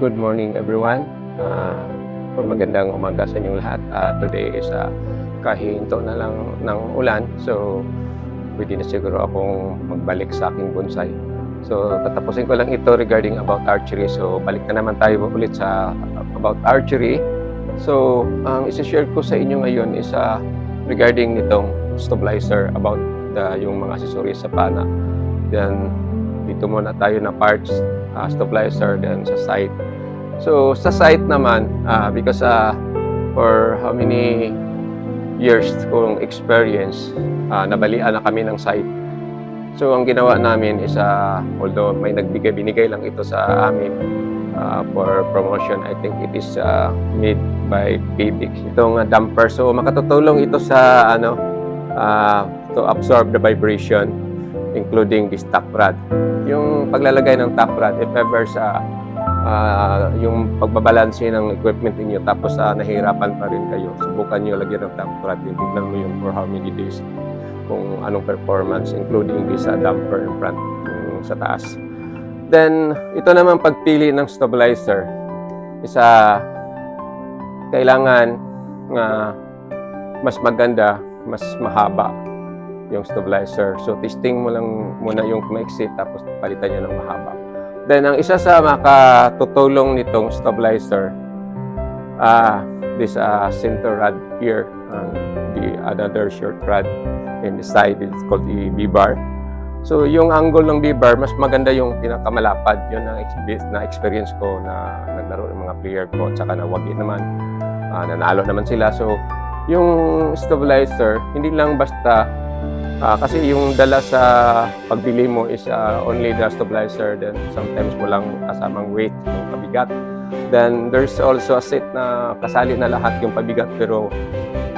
Good morning everyone. Magandang umaga sa inyong lahat. Today is kahihinto na lang ng ulan. So pwede na siguro akong magbalik sa aking bonsai. So tatapusin ko lang ito regarding about archery. So balik na naman tayo ulit sa about archery. So ang isa-share ko sa inyo ngayon is regarding nitong stabilizer about yung mga accessories sa pana. Then dito muna tayo na parts, stabilizer, then sa sight. So sa sight naman, because for how many years kong experience, nabalian na kami ng sight. So ang ginawa namin is, although may binigay lang ito sa amin for promotion, I think it is made by Pavix. Itong damper, so makatutulong ito sa to absorb the vibration, including this top rod. Yung paglalagay ng top rod, if ever yung pagbabalanse ng equipment niyo tapos nahihirapan pa rin kayo, subukan niyo lagyan ng top rod. Tingnan mo yung for how many days kung anong performance, including this damper in front, yung sa taas. Then ito naman pagpili ng stabilizer, kailangan mas maganda, mas mahaba yung stabilizer. So testing mo lang muna yung maiksi tapos palitan nyo ng mahaba. Then ang isa sa makatutulong nitong stabilizer, this center rod here, another short rod in the side, it's called the B-bar. So yung angle ng B-bar, mas maganda yung pinakamalapad. Yun ang na-experience ko na naglaro ng mga player ko, at saka nawagi naman, nanalo naman sila. So yung stabilizer, hindi lang basta kasi yung dala sa pagbili mo is only the stabilizer, then sometimes walang kasamang weight, yung pabigat. Then there's also a set na kasali na lahat yung pabigat pero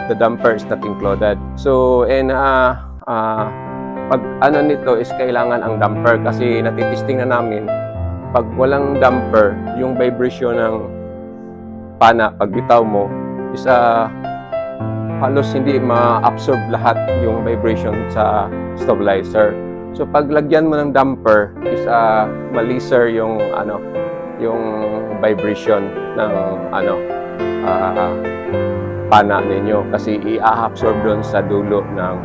the damper is not included. So pag nito is kailangan ang damper kasi natitisting na namin pag walang damper, yung vibration ng pana pag bitaw mo is halos hindi ma-absorb lahat yung vibration sa stabilizer. So pag lagyan mo ng damper is ma-lesser yung vibration ng pana ninyo kasi i-absorb doon sa dulo ng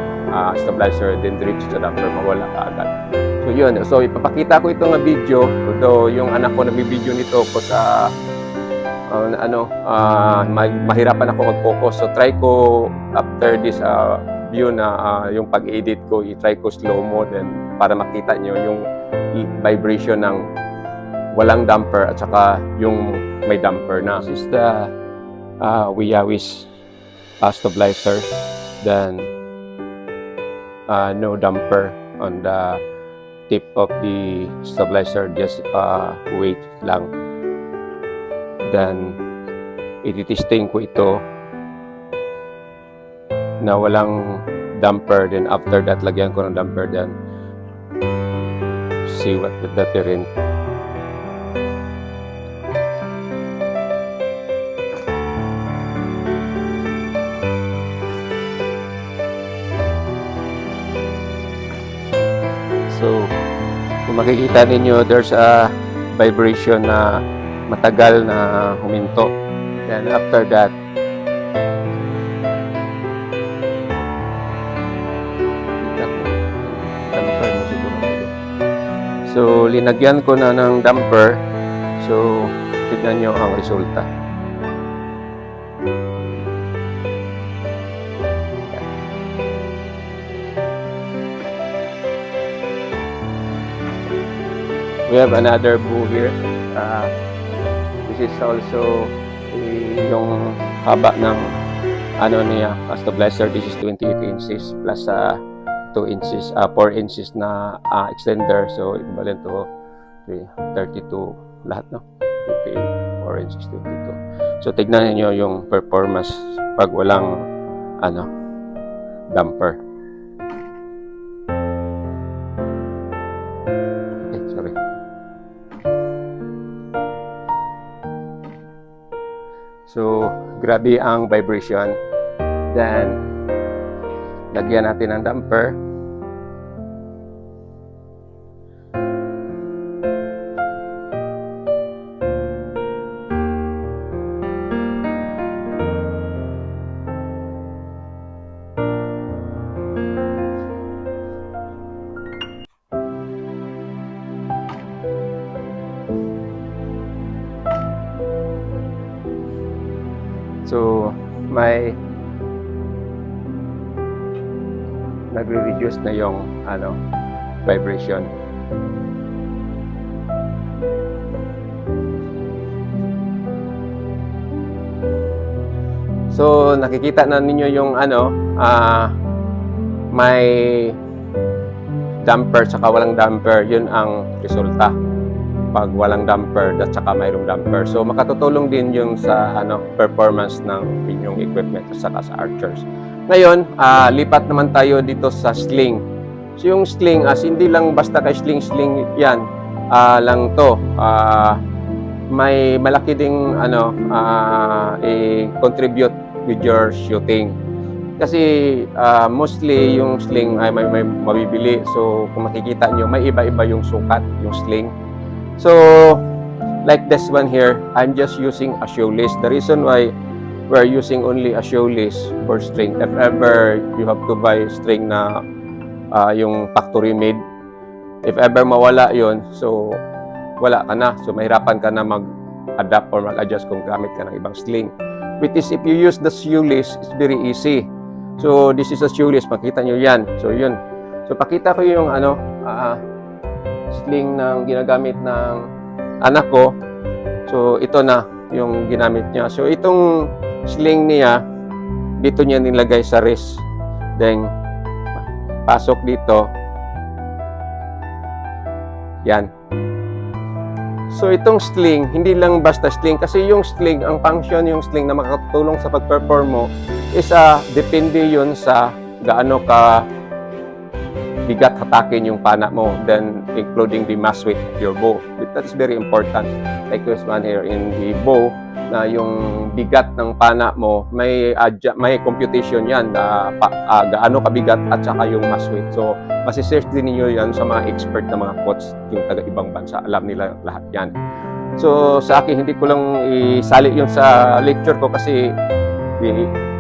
stabilizer, then diretso sa damper, mawala kaagad. So yun, so ipapakita ko itong video, although yung anak ko nabibideo nito ko sa mahirapan ako mag-focus. So try ko after this view na yung pag-edit ko, i-try ko slow-mo then para makita nyo yung vibration ng walang damper at saka yung may damper na. This is the Wiyawis stabilizer, then no damper on the tip of the stabilizer, just weight lang. Then ititesting ko ito na walang damper, then after that lagyan ko ng damper, then see what the difference. So kung makikita ninyo, there's a vibration na matagal na huminto. Then after that, damper mo siguro. So linagyan ko na ng damper. So tignan nyo ang resulta. We have another bow here. This is also yung haba ng niya, stabilizer. This is 28 inches plus 2 inches, 4 inches na extender. So equivalent to 32 lahat, no? 28, 4 inches, 22. So tignan niyo yung performance pag walang damper. Sorry. So, grabe ang vibration. Then, lagyan natin ng damper. nagre-reduce na yung vibration. So nakikita na ninyo yung may damper saka walang damper. Yun ang resulta pag walang damper at saka mayroong damper. So makatutulong din yung sa performance ng inyong equipment at saka sa archers. Ngayon, lipat naman tayo dito sa sling. So yung sling, hindi lang basta kay sling yan lang to. May malaki ding i-contribute with your shooting. Kasi mostly yung sling ay may mabibili. So kung makikita nyo, may iba-iba yung sukat, yung sling. So like this one here, I'm just using a shoelace. The reason why we're using only a shoelace for string, if ever you have to buy string na yung factory made, if ever mawala yon, so wala ka na. So mahirapan ka na mag-adapt or mag-adjust kung gamit ka ng ibang sling. Which is, if you use the shoelace, it's very easy. So this is a shoelace, makita nyo yan. So yun. So pakita ko yung sling na ginagamit ng anak ko. So ito na yung ginamit niya. So itong sling niya, dito niya nilagay sa wrist. Then pasok dito. Yan. So itong sling, hindi lang basta sling, kasi yung sling, ang function yung sling na makatulong sa pag-perform mo is depende yun sa gaano ka bigat hatakin yung pana mo, then including the mass weight of your bow. That is very important. Like this one here in the bow, na yung bigat ng pana mo, may computation yan na gaano kabigat at saka yung mass weight. So masisearch din niyo yan sa mga expert na mga coach, yung taga-ibang bansa. Alam nila lahat yan. So sa akin, hindi ko lang isali yun sa lecture ko kasi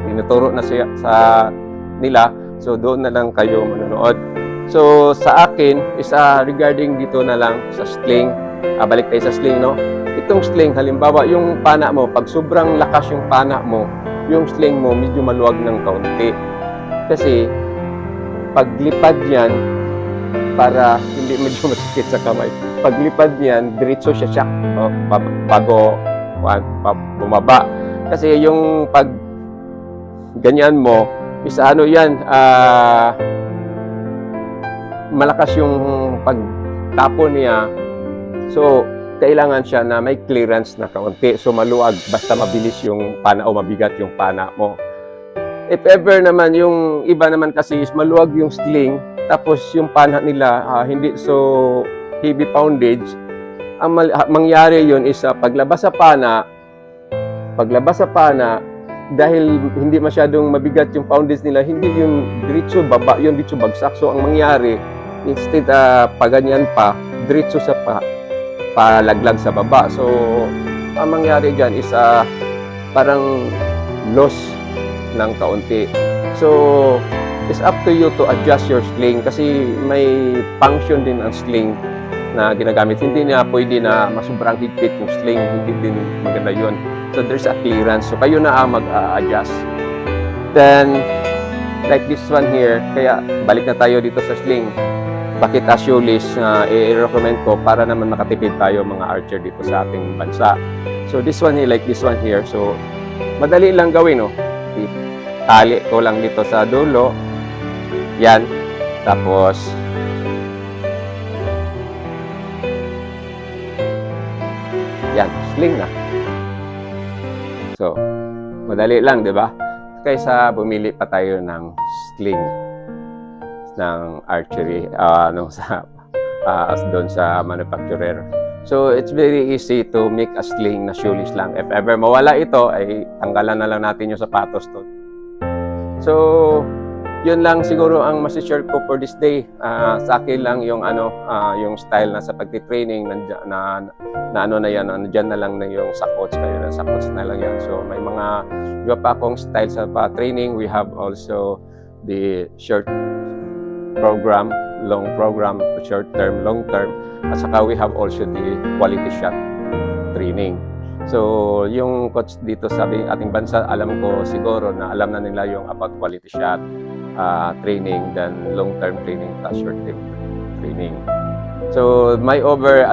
tinuturo na sa nila. So doon na lang kayo manonood. So sa akin is regarding dito na lang sa sling. Balik tayo sa sling, no? Itong sling, halimbawa yung pana mo, pag sobrang lakas yung pana mo, yung sling mo medyo maluwag ng kaunti. Kasi paglipad yan, para hindi medyo masakit sa kamay, paglipad yan, diretso siya bago bumaba. Kasi yung pag ganyan mo, is yan, malakas yung pagtapon niya. So kailangan siya na may clearance na kaunti. So maluwag, basta mabilis yung pana o mabigat yung pana mo. If ever naman, yung iba naman kasi is maluwag yung sling, tapos yung pana nila hindi so heavy poundage, ang mangyari yun is paglabas sa pana, dahil hindi masyadong mabigat yung poundage nila, hindi yung diretso baba, yung diretso bagsak. So ang mangyari, instead paganyan pa, diretso sa palaglag sa baba. So ang mangyari dyan is parang loss ng kaunti. So it's up to you to adjust your sling, kasi may function din ang sling na ginagamit. Hindi na pwede na masubrang higpit yung sling, hindi din maganda yun. So there's a clearance. So kayo na mag-adjust. Then like this one here, kaya balik na tayo dito sa sling. Bakit shoelace i-recommend ko? Para naman makatipid tayo mga archer dito sa ating bansa. So this one here, like this one here, so madali lang gawin, no? Tali ko lang dito sa dulo. Yan. Tapos yan, sling na. So madali lang, di ba? Kaysa bumili pa tayo ng sling ng archery doon sa manufacturer. So it's very easy to make a sling na shoelace lang. If ever mawala ito, ay tanggalan na lang natin yung sapatos to. So yun lang siguro ang masishare ko for this day. Sa akin lang yung yung style na sa pagti-training na yan, nandiyan na lang na yung sakots, kayo na sakots na lang yan. So may mga iba pa akong style sa training. We have also the short program, long program, short term, long term, at saka we have also the quality shot training. So yung coach dito sa ating bansa, alam ko siguro na alam na nila yung about quality shot. training than long-term training at short-term training. So may over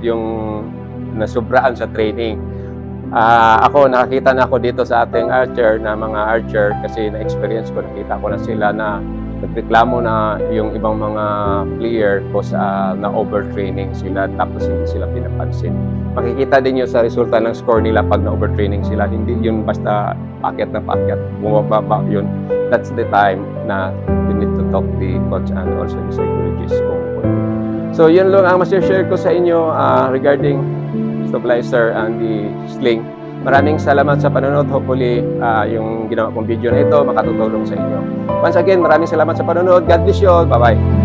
yung nasubraan sa training. Ako nakakita na ako dito sa ating mga archer kasi na-experience ko, nakita ko na sila na nagreklamo na yung ibang mga player because na overtraining sila tapos hindi sila pinapansin. Makikita din yun sa resulta ng score nila pag na overtraining sila. Hindi yun basta packet na packet, bumababa yun. That's the time na you need to talk the coach and also the psychologist. So yun lang ang mas-share ko sa inyo regarding stabilizer and the sling. Maraming salamat sa panonood. Hopefully, yung ginawa kong video na ito makatutulong sa inyo. Once again, maraming salamat sa panonood. God bless you all. Bye-bye.